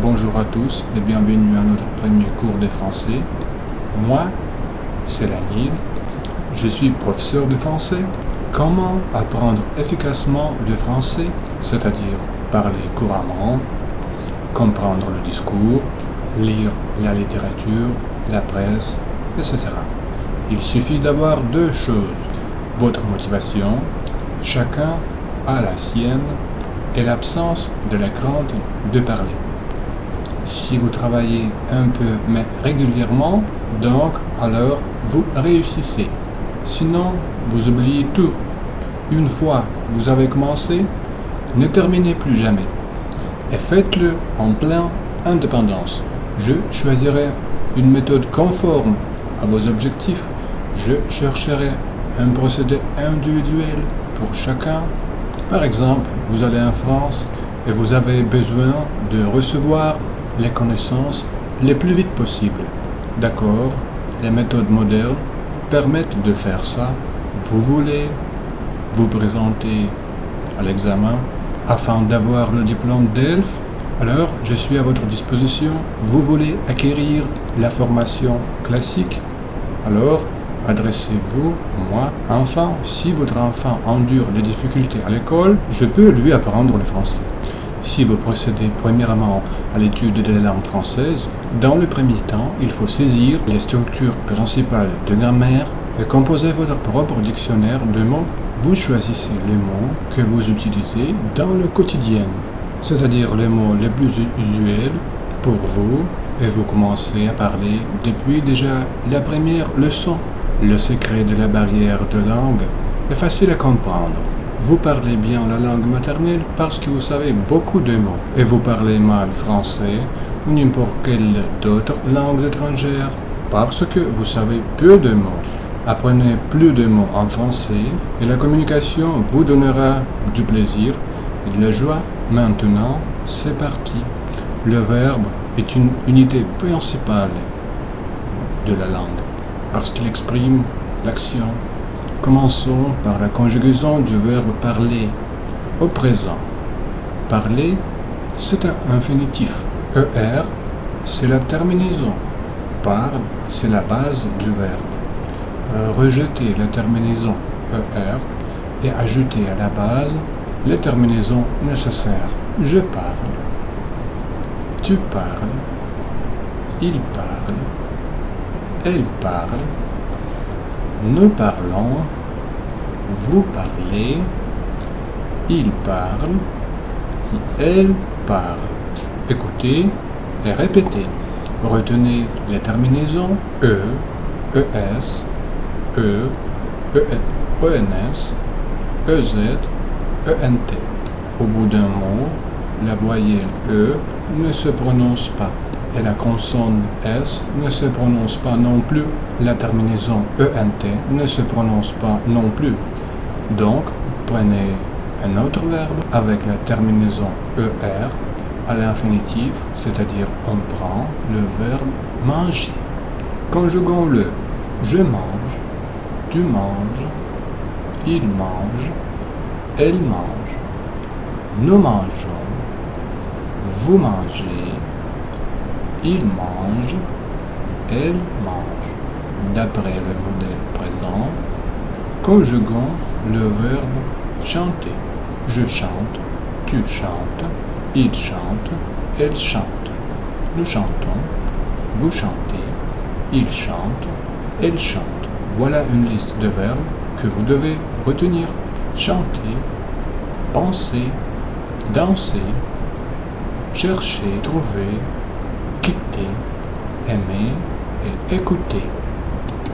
Bonjour à tous et bienvenue à notre premier cours de français. Moi, c'est Lanil. Je suis professeur de français. Comment apprendre efficacement le français, c'est-à-dire parler couramment, comprendre le discours, lire la littérature, la presse, etc. Il suffit d'avoir deux choses. Votre motivation, chacun a la sienne, et l'absence de la crainte de parler. Si vous travaillez un peu mais régulièrement, donc alors vous réussissez. Sinon, vous oubliez tout. Une fois vous avez commencé, ne terminez plus jamais. Et faites-le en pleine indépendance. Je choisirai une méthode conforme à vos objectifs. Je chercherai un procédé individuel pour chacun. Par exemple, vous allez en France et vous avez besoin de recevoir les connaissances le plus vite possible. D'accord, les méthodes modernes permettent de faire ça. Vous voulez vous présenter à l'examen afin d'avoir le diplôme d'ELF? Alors, je suis à votre disposition. Vous voulez acquérir la formation classique? Alors, adressez-vous à moi. Enfin, si votre enfant endure des difficultés à l'école, je peux lui apprendre le français. Si vous procédez premièrement à l'étude de la langue française, dans le premier temps, il faut saisir les structures principales de grammaire et composer votre propre dictionnaire de mots. Vous choisissez les mots que vous utilisez dans le quotidien, c'est-à-dire les mots les plus usuels pour vous, et vous commencez à parler depuis déjà la première leçon. Le secret de la barrière de langue est facile à comprendre. Vous parlez bien la langue maternelle parce que vous savez beaucoup de mots, et vous parlez mal français ou n'importe quelle d'autre langue étrangère parce que vous savez peu de mots. Apprenez plus de mots en français et la communication vous donnera du plaisir et de la joie. Maintenant, c'est parti. Le verbe est une unité principale de la langue parce qu'il exprime l'action. Commençons par la conjugaison du verbe parler au présent. Parler, c'est un infinitif. ER, c'est la terminaison. Parle, c'est la base du verbe. Rejetez la terminaison ER et ajoutez à la base les terminaisons nécessaires. Je parle, tu parles, il parle, elle parle, nous parlons, vous parlez, il parle, elle parle. Écoutez et répétez. Retenez les terminaisons E, ES, E, ENS, EZ, ENT. Au bout d'un mot, la voyelle E ne se prononce pas et la consonne S ne se prononce pas non plus. La terminaison ENT ne se prononce pas non plus. Donc, prenez un autre verbe avec la terminaison ER à l'infinitif, c'est-à-dire on prend le verbe manger. Conjuguons le je mange, tu manges, il mange, elle mange, nous mangeons, vous mangez, il mange, elle mange. D'après le modèle présent, conjuguons le verbe chanter. Je chante, tu chantes, il chante, elle chante. Nous chantons, vous chantez, il chante, elle chante. Voilà une liste de verbes que vous devez retenir. Chanter, penser, danser, chercher, trouver, quitter, aimer et écouter.